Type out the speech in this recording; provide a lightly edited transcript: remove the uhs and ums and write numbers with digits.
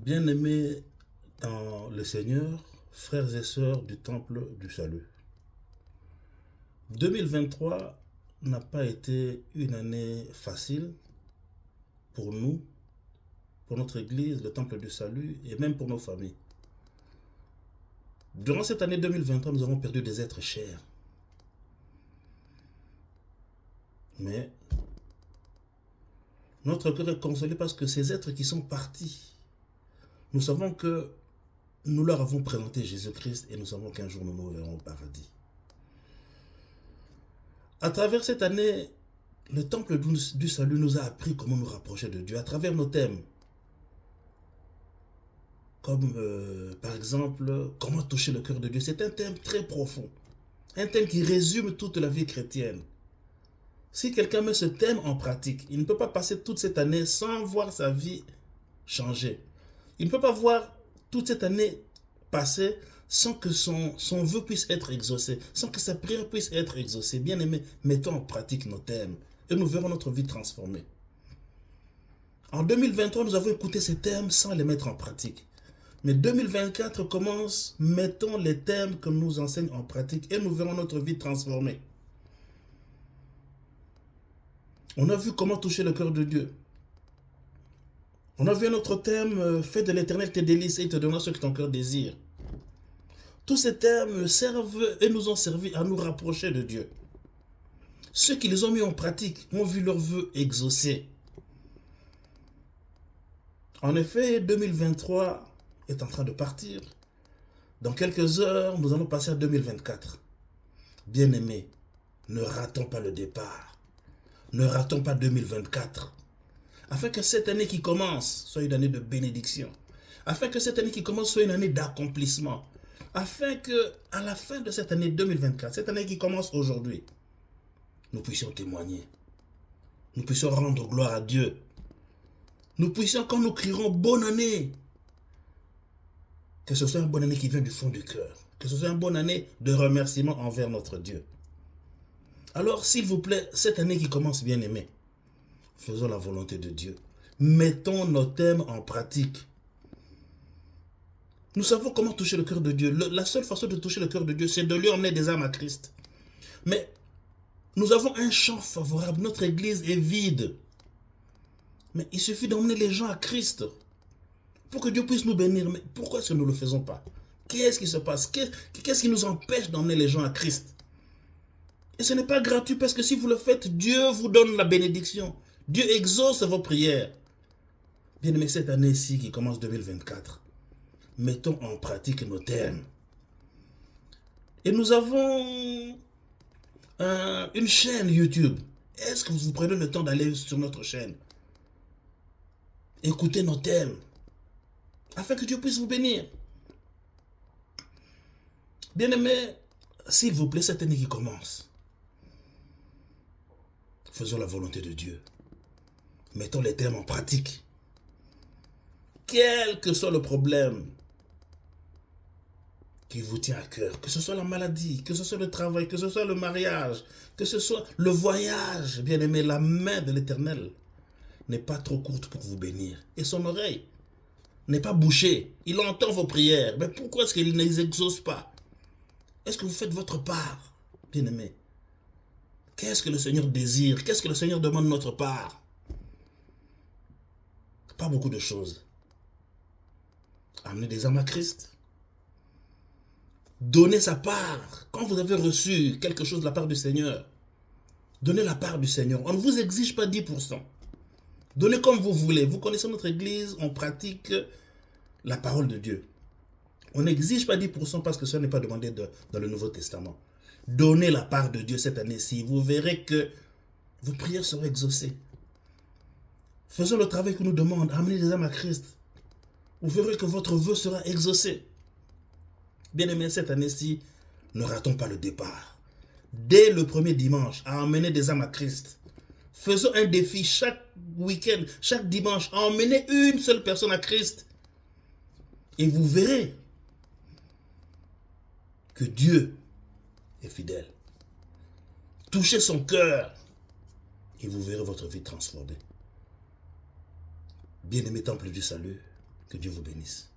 Bien-aimés dans le Seigneur, frères et sœurs du Temple du Salut. 2023 n'a pas été une année facile pour nous, pour notre Église, le Temple du Salut et même pour nos familles. Durant cette année 2023, nous avons perdu des êtres chers. Mais notre cœur est consolé parce que ces êtres qui sont partis, nous savons que nous leur avons présenté Jésus-Christ et nous savons qu'un jour nous nous verrons au paradis. À travers cette année, le Temple du Salut nous a appris comment nous rapprocher de Dieu à travers nos thèmes. Comme par exemple, comment toucher le cœur de Dieu. C'est un thème très profond. Un thème qui résume toute la vie chrétienne. Si quelqu'un met ce thème en pratique, il ne peut pas passer toute cette année sans voir sa vie changer. Il ne peut pas voir toute cette année passer sans que son vœu puisse être exaucé, sans que sa prière puisse être exaucée. Bien aimé, mettons en pratique nos thèmes et nous verrons notre vie transformée. En 2023, nous avons écouté ces thèmes sans les mettre en pratique. Mais 2024 commence, mettons les thèmes que nous enseignent en pratique et nous verrons notre vie transformée. On a vu comment toucher le cœur de Dieu. On a vu notre thème, fais de l'Éternel tes délices et il te donnera ce que ton cœur désire. Tous ces thèmes servent et nous ont servi à nous rapprocher de Dieu. Ceux qui les ont mis en pratique ont vu leurs vœux exaucés. En effet, 2023 est en train de partir. Dans quelques heures, nous allons passer à 2024. Bien-aimés, ne ratons pas le départ. Ne ratons pas 2024. Afin que cette année qui commence soit une année de bénédiction. Afin que cette année qui commence soit une année d'accomplissement. Afin que, à la fin de cette année 2024, cette année qui commence aujourd'hui, nous puissions témoigner. Nous puissions rendre gloire à Dieu. Nous puissions, quand nous crierons bonne année, que ce soit une bonne année qui vient du fond du cœur. Que ce soit une bonne année de remerciement envers notre Dieu. Alors, s'il vous plaît, cette année qui commence, bien aimé, faisons la volonté de Dieu. Mettons nos thèmes en pratique. Nous savons comment toucher le cœur de Dieu. La seule façon de toucher le cœur de Dieu, c'est de lui emmener des âmes à Christ. Mais nous avons un champ favorable. Notre église est vide. Mais il suffit d'emmener les gens à Christ pour que Dieu puisse nous bénir. Mais pourquoi est-ce que nous ne le faisons pas? Qu'est-ce qui se passe? Qu'est-ce qui nous empêche d'emmener les gens à Christ? Et ce n'est pas gratuit parce que si vous le faites, Dieu vous donne la bénédiction. Dieu exauce vos prières. Bien aimé, cette année-ci qui commence 2024, mettons en pratique nos thèmes. Et nous avons une chaîne YouTube. Est-ce que vous prenez le temps d'aller sur notre chaîne? Écoutez nos thèmes. Afin que Dieu puisse vous bénir. Bien aimé, s'il vous plaît, cette année qui commence, faisons la volonté de Dieu. Mettons les thèmes en pratique. Quel que soit le problème qui vous tient à cœur, que ce soit la maladie, que ce soit le travail, que ce soit le mariage, que ce soit le voyage, bien aimé, la main de l'Éternel n'est pas trop courte pour vous bénir. Et son oreille n'est pas bouchée. Il entend vos prières. Mais pourquoi est-ce qu'il ne les exauce pas? Est-ce que vous faites votre part, bien aimé? Qu'est-ce que le Seigneur désire? Qu'est-ce que le Seigneur demande de notre part? Pas beaucoup de choses. Amener des âmes à Christ. Donner sa part. Quand vous avez reçu quelque chose de la part du Seigneur, donnez la part du Seigneur. On ne vous exige pas 10%. Donnez comme vous voulez. Vous connaissez notre église, on pratique la parole de Dieu. On n'exige pas 10% parce que ça n'est pas demandé dans le Nouveau Testament. Donnez la part de Dieu cette année-ci. Vous verrez que vos prières seront exaucées. Faisons le travail que nous demande. Amenez les âmes à Christ. Vous verrez que votre vœu sera exaucé. Bien aimé, cette année-ci, ne ratons pas le départ. Dès le premier dimanche, à emmener des âmes à Christ. Faisons un défi chaque week-end, chaque dimanche, à emmener une seule personne à Christ. Et vous verrez que Dieu est fidèle. Touchez son cœur et vous verrez votre vie transformée. Bien-aimé Temple du Salut, Que Dieu vous bénisse.